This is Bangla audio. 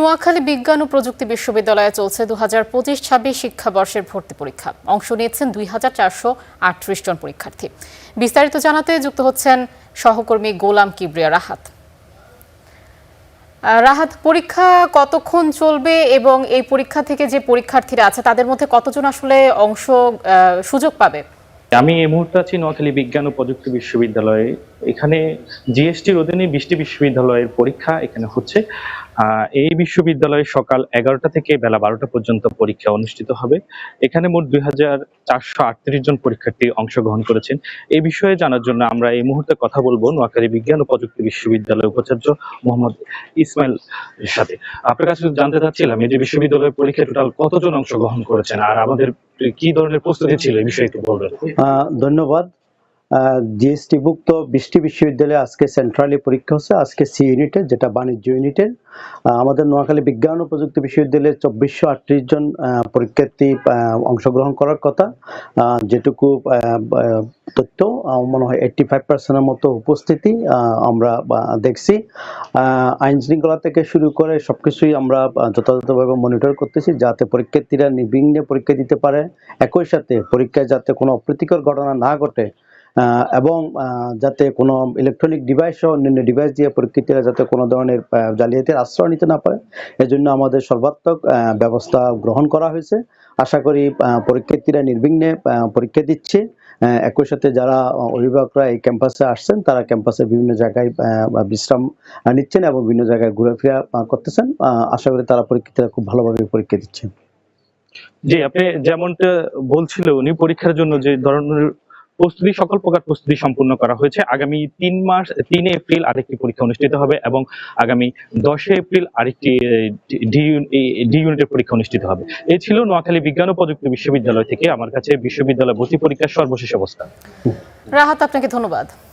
নোয়াখালী বিজ্ঞান ও প্রযুক্তি বিশ্ববিদ্যালয়ে চলছে 2025-26 শিক্ষাবর্ষের ভর্তি পরীক্ষা। অংশ নিয়েছেন 2438 জন পরীক্ষার্থী। বিস্তারিত জানাতে যুক্ত হচ্ছেন সহকর্মী গোলাম কিবরিয়া রাহাত। রাহাত, পরীক্ষা কতক্ষণ চলবে এবং এই পরীক্ষা থেকে যে পরীক্ষার্থীরা আছে তাদের মধ্যে কতজন আসলে সুযোগ পাবে? আমি এই মুহূর্তে আছি নোয়াখালী বিজ্ঞান ও প্রযুক্তি বিশ্ববিদ্যালয়ে। এখানে জিএসটির অধীনে 20টি বিশ্ববিদ্যালয়ের পরীক্ষা এখানে হচ্ছে। এই বিশ্ববিদ্যালয়ে সকাল 11টা থেকে বেলা 12টা পর্যন্ত পরীক্ষা অনুষ্ঠিত হবে। এখানে মোট 2438 জন পরীক্ষার্থী অংশগ্রহণ করেছেন। এই বিষয়ে জানার জন্য আমরা এই মুহূর্তে কথা বলবো নোয়াখালী বিজ্ঞান ও প্রযুক্তি বিশ্ববিদ্যালয়ের উপাচার্য মোহাম্মদ ইসমাইল এর সাথে। আপনার কাছে জানতে চাচ্ছিলাম, এই যে বিশ্ববিদ্যালয়ের পরীক্ষায় টোটাল কতজন অংশগ্রহণ করেছেন আর আমাদের কি ধরনের প্রস্তুতি ছিল এই বিষয়ে একটু বলবেন। ধন্যবাদ। জিএসটি-ভুক্ত 20টি বিশ্ববিদ্যালয়ে আজকে সেন্ট্রালি পরীক্ষা হচ্ছে, আজকে সি ইউনিটের, যেটা বাণিজ্য ইউনিটের। আমাদের নোয়াখালী বিজ্ঞান ও প্রযুক্তি বিশ্ববিদ্যালয়ের 2438 জন পরীক্ষার্থী অংশগ্রহণ করার কথা। যেটুকু তথ্য মনে হয় 85% মতো উপস্থিতি আমরা দেখছি। আইন শৃঙ্খলা থেকে শুরু করে সবকিছুই আমরা যথাযথভাবে মনিটর করতেছি, যাতে পরীক্ষার্থীরা নির্বিঘ্নে পরীক্ষা দিতে পারে, একই সাথে পরীক্ষায় যাতে কোনো অপ্রীতিকর ঘটনা না ঘটে এবং যাতে কোনো ইলেকট্রনিক ডিভাইস সহ অন্যান্য ডিভাইস দিয়ে পরীক্ষার্থীরা যাতে কোনো ধরনের জালিয়াতির আশ্রয় নিতে না পারে, এজন্য আমাদের সর্বাত্মক ব্যবস্থা গ্রহণ করা হয়েছে। আশা করি পরীক্ষার্থীরা নির্বিঘ্নে পরীক্ষা দিচ্ছে। একই সাথে যারা অভিভাবকরা এই ক্যাম্পাসে আসছেন, তারা ক্যাম্পাসের বিভিন্ন জায়গায় বিশ্রাম নিচ্ছেন এবং বিভিন্ন জায়গায় ঘোরাফেরা করতেছেন। আশা করি তারা পরীক্ষার্থীরা খুব ভালোভাবে পরীক্ষা দিচ্ছেন। জি, আপনি যেমনটা বলছিলেন, উনি পরীক্ষার জন্য যে ধরনের প্রস্তুতি, সকল প্রকার প্রস্তুতি সম্পূর্ণ করা হয়েছে। আগামী 3 এপ্রিল আরেকটি পরীক্ষা অনুষ্ঠিত হবে এবং আগামী 10 এপ্রিল আরেকটি ডি ইউনিটের পরীক্ষা অনুষ্ঠিত হবে। এই ছিল নোয়াখালী বিজ্ঞান ও প্রযুক্তি বিশ্ববিদ্যালয় থেকে আমার কাছে বিশ্ববিদ্যালয় ভর্তি পরীক্ষার সর্বশেষ অবস্থা। রাহাত, আপনাকে ধন্যবাদ।